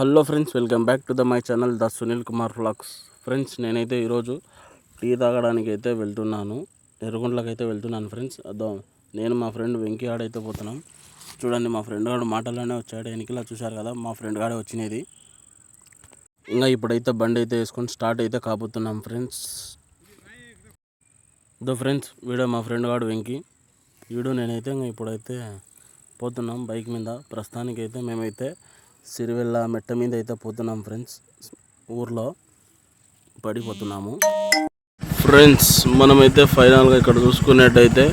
Hello friends, welcome back to my channel the Sunil Kumar vlogs. Friends, నేనైతే ఈరోజు tea తాగడానికి అయితే వెళ్తున్నాను. ఎర్రగుంట్లకి అయితే వెళ్తున్నాను ఫ్రెండ్స్. అదో నేను మా ఫ్రెండ్ వెంకీ ఆడైతే పోతున్నాం. చూడండి, మా ఫ్రెండ్ గాడు మాటల్లోనే వచ్చాడు. వెనకలా చూశారు కదా, మా ఫ్రెండ్ గాడే వచ్చినది. ఇంకా ఇప్పుడైతే బండి అయితే వేసుకొని స్టార్ట్ అయితే కాబోతున్నాం ఫ్రెండ్స్. ఫ్రెండ్స్, వీడియో మా ఫ్రెండ్ గాడు వెంకీ వీడు నేనైతే ఇంకా ఇప్పుడైతే పోతున్నాం బైక్ మీద. ప్రస్తుతానికి అయితే మేమైతే సిరివెల్ల మెట్ట మీద అయితే పోతున్నాం ఫ్రెండ్స్. ఊర్లో పడిపోతున్నాము ఫ్రెండ్స్. మనమైతే ఫైనల్గా ఇక్కడ చూసుకున్నట్టయితే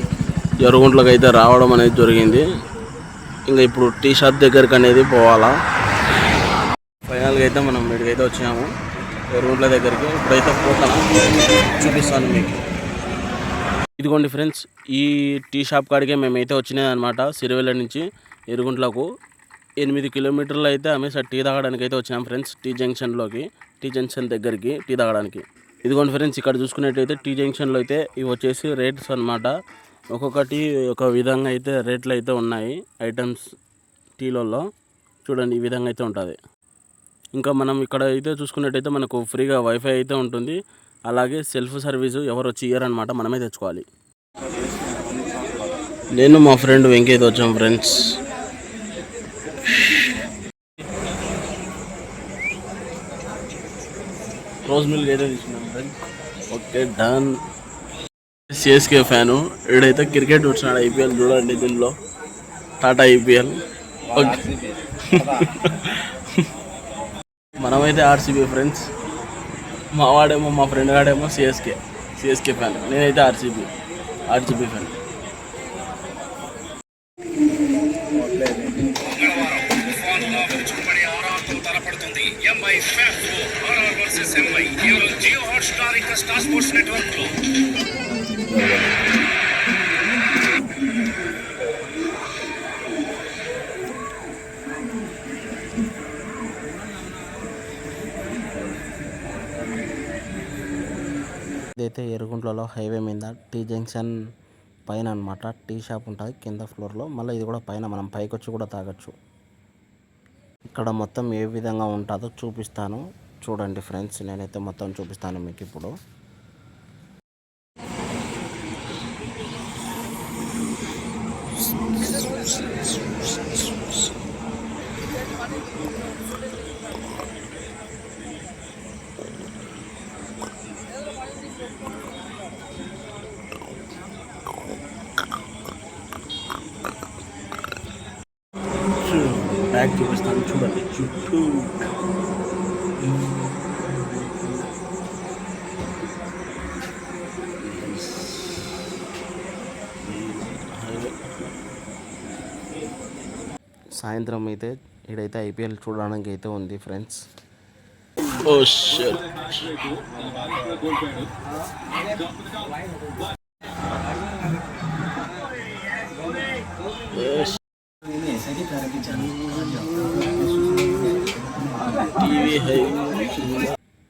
ఎర్రగుంట్లకి అయితే రావడం అనేది జరిగింది. ఇంకా ఇప్పుడు టీ షాప్ దగ్గరికి అనేది పోవాలా. ఫైనల్గా అయితే మనం ఇక్కడికైతే వచ్చాము, ఎర్రగుంట్ల దగ్గరికి. ఇప్పుడైతే పోతాను, చూపిస్తాను మీకు. ఇదిగోండి ఫ్రెండ్స్, ఈ టీ షాప్ కాడికే మేమైతే వచ్చినాయి అనమాట. సిరివెల్ల నుంచి ఎర్రగుంట్లకు 8 కిలోమీటర్లు అయితే అమ్మేసారి టీ తాగడానికి అయితే వచ్చినాం ఫ్రెండ్స్. టీ జంక్షన్ దగ్గరికి టీ తాగడానికి. ఇదిగోండి ఫ్రెండ్స్, ఇక్కడ చూసుకున్నట్టయితే టీ జంక్షన్లో అయితే ఇవి వచ్చేసి రేట్స్ అనమాట. ఒక్కొక్కటి ఒక విధంగా అయితే రేట్లు అయితే ఉన్నాయి. ఐటమ్స్ టీలలో చూడండి, ఈ విధంగా అయితే ఉంటుంది. ఇంకా మనం ఇక్కడ అయితే చూసుకున్నట్టయితే మనకు ఫ్రీగా వైఫై అయితే ఉంటుంది. అలాగే సెల్ఫ్ సర్వీసు ఎవరు వచ్చి ఇయ్యారనమాట, మనమే తెచ్చుకోవాలి. నేను మా ఫ్రెండ్ వెంకీ అయితే వచ్చాం ఫ్రెండ్స్. రోజ్ మిల్క్ అయితే తీసుకున్నాం friends. Okay, done. CSK fan వీడైతే క్రికెట్ వచ్చినాడు. ఐపీఎల్ చూడండి, దీనిలో టాటా ఐపీఎల్. ఓకే, మనమైతే ఆర్సీబీ ఫ్రెండ్స్. మా వాడేమో, మా ఫ్రెండ్ గాడేమో సిఎస్కే ఫ్యాన్. నేనైతే ఆర్సీబీ ఫ్యాన్. ఇదైతే ఎర్రగుంట్లలో హైవే మీద టీ జంక్షన్ పైన అనమాట. టీ షాప్ ఉంటుంది కింద ఫ్లోర్లో. మళ్ళీ ఇది కూడా పైన, మనం పైకి వచ్చి కూడా తాగొచ్చు. ఇక్కడ మొత్తం ఏ విధంగా ఉంటుందో చూపిస్తాను చూడండి ఫ్రెండ్స్. నేనైతే మొత్తం చూపిస్తాను మీకు ఇప్పుడు. బ్యాగ్ చూపిస్తాను చూడండి చుట్టూ. సాయంత్రం అయితే ఇక్కడైతే ఐపీఎల్ చూడడానికి అయితే ఉంది ఫ్రెండ్స్. Oh shit.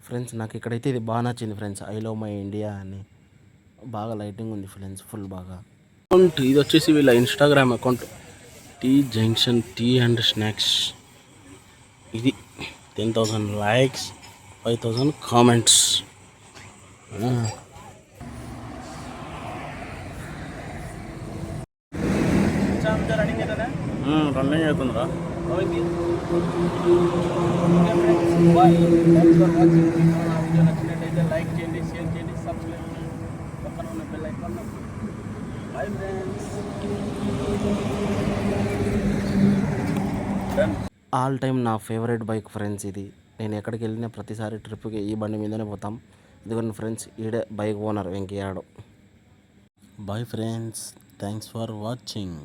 ఫ్రెండ్స్, నాకు ఇక్కడైతే ఇది బాగా నచ్చింది friends. I love my India అని బాగా లైటింగ్ ఉంది ఫ్రెండ్స్, ఫుల్ బాగా. ఇది వచ్చేసి వీళ్ళ Instagram account, tea junction tea and snacks. ఇది 10,000 లైక్స్, 5,000 కామెంట్స్. రన్నింగ్ అవుతుందిరా. నచ్చినట్టయితే లైక్ చేయండి, షేర్ చేయండి, సబ్స్క్రైబ్ చేయండి, పక్కన ఉన్న bell icon. Bye friends. All time నా ఫేవరెట్ బైక్ ఫ్రెండ్స్ ఇది. నేను ఎక్కడికి వెళ్ళినా ప్రతిసారి ట్రిప్కి ఈ బండి మీదనే పోతాం. ఇదిగోండి ఫ్రెండ్స్, ఈడే బైక్ ఓనర్ వెంకయ్యాడు. Bye friends, thanks for watching.